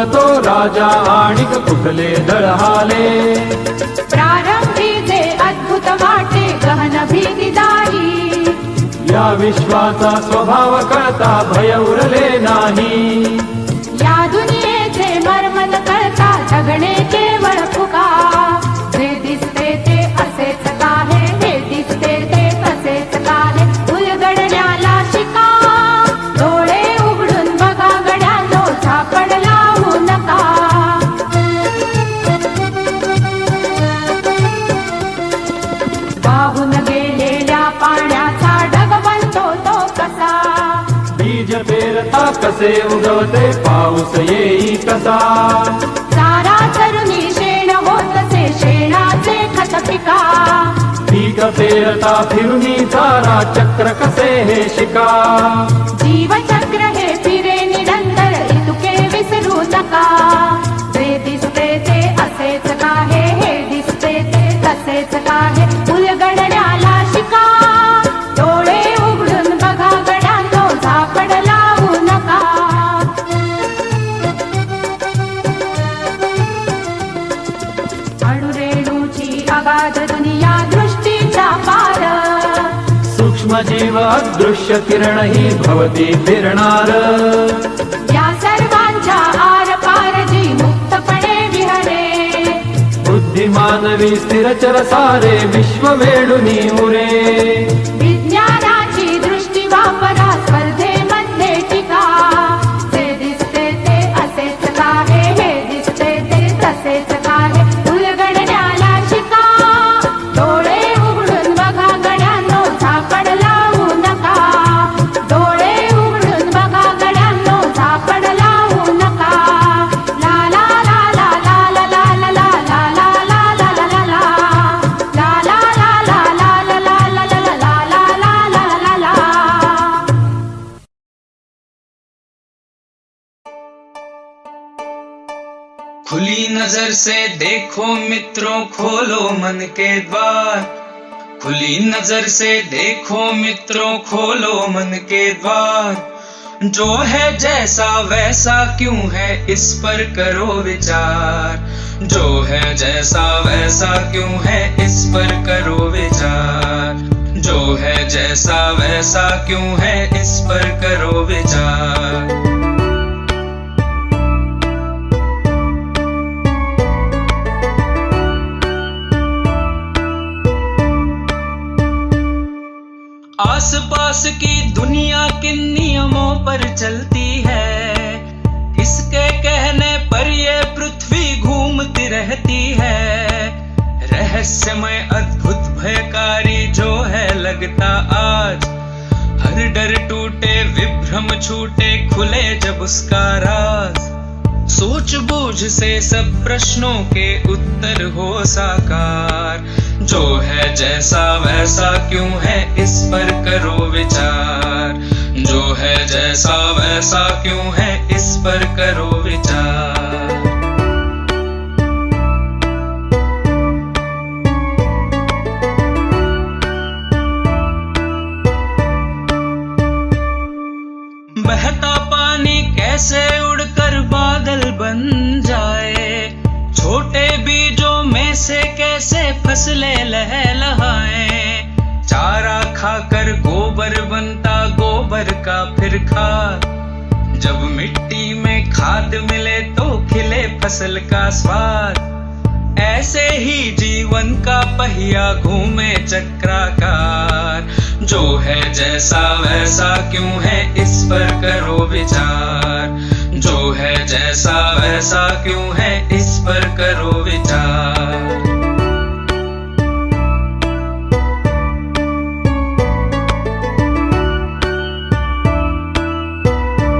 बोलतो राजा आणिक कुठले दळहाले. प्रारंभी जे अद्भुत वाटे गहन भीतीदायी, या विश्वाचा स्वभाव कळता भय उरले नाही. या दुनियेचे मर्म न कळता जगणे केवळ फुका. जे दिसते ते असेच काहे, हे दिसते ते असेच काहे, उलगडण्याला शिका. डोळे उघडून बघा गड्यांनो, झापड लावू नका. वाहून गेलेल्या पाण्याचा ढग बनतो तो कसा. बीज पेरता कसे उगवते पाऊस येई कसा. चारा चरुनी शेण होतसे शेणाचे खत पिका. पीक पेरता फिरुनी चारा चक्र कसे हे शिका. जीवचक्र हे फिरे निरंतर, इतुके विसरू नका. जे दिसते ते असेच काहे, हे दिसते ते तसेच काहे, उलगडण्याला शिका. डोळे उघडून बघा गड्यांनो, झापड लावू नका. अणुरेणूची अगाध दुनिया दृष्टीचा पार. सूक्ष्म जीव अदृश्य किरण ही भवती फिरणार. या सर्वांच्या आर पार जी मुक्तपणे विहरे. बुद्धिमानवी स्थिरचर सारे विश्व वेडुनी उरे. विज्ञानाची दृष्टी वापरा, स्पर्धेमध्ये टिका. जे दिसते ते असेच काहे, हे दिसते ते तसेच काहे, उलगडण्याला शिका. डोळे उघडून बघा गड्यांनो, झापड लावू नका. डोळे उघडून बघा गड्यांनो, झापड लावू नका. ला ला ला ला ला ला ला ला ला ला ला ला ला ला ला. ला ला ला ला ला ला ला ला ला ला ला ला ला ला. खुली नजर से देखो मित्रों, खोलो मन के द्वार. खुली नजर से देखो मित्रों, खोलो मन के द्वार. जो है जैसा वैसा क्यों है, इस पर करो विचार. जो है जैसा वैसा क्यों है, इस पर करो विचार. जो है जैसा वैसा क्यों है, इस पर करो विचार. आसपास की दुनिया किन नियमों पर चलती है, किसके कहने पर ये पृथ्वी घूमती रहती है. रहस्यमय अद्भुत भयकारी जो है लगता आज, हर डर टूटे विभ्रम छूटे खुले जब उसका राज. सूझबूझ से सब प्रश्नों के उत्तर हो साकार. जो है जैसा वैसा क्यों है, इस पर करो विचार. जो है जैसा वैसा क्यों है, इस पर करो विचार. बहता पानी कैसे उड़कर बादल बन जाए, छोटे बीजों में से कैसे फसलें लहलहाएं. चारा खाकर गोबर बनता, गोबर का फिर खाद. जब मिट्टी में खाद मिले तो खिले फसल का स्वाद. ऐसे ही जीवन का पहिया घूमे चक्राकार. जो है जैसा वैसा क्यों है, इस पर करो विचार. जो है जैसा वैसा क्यों है, इस पर करो विचार.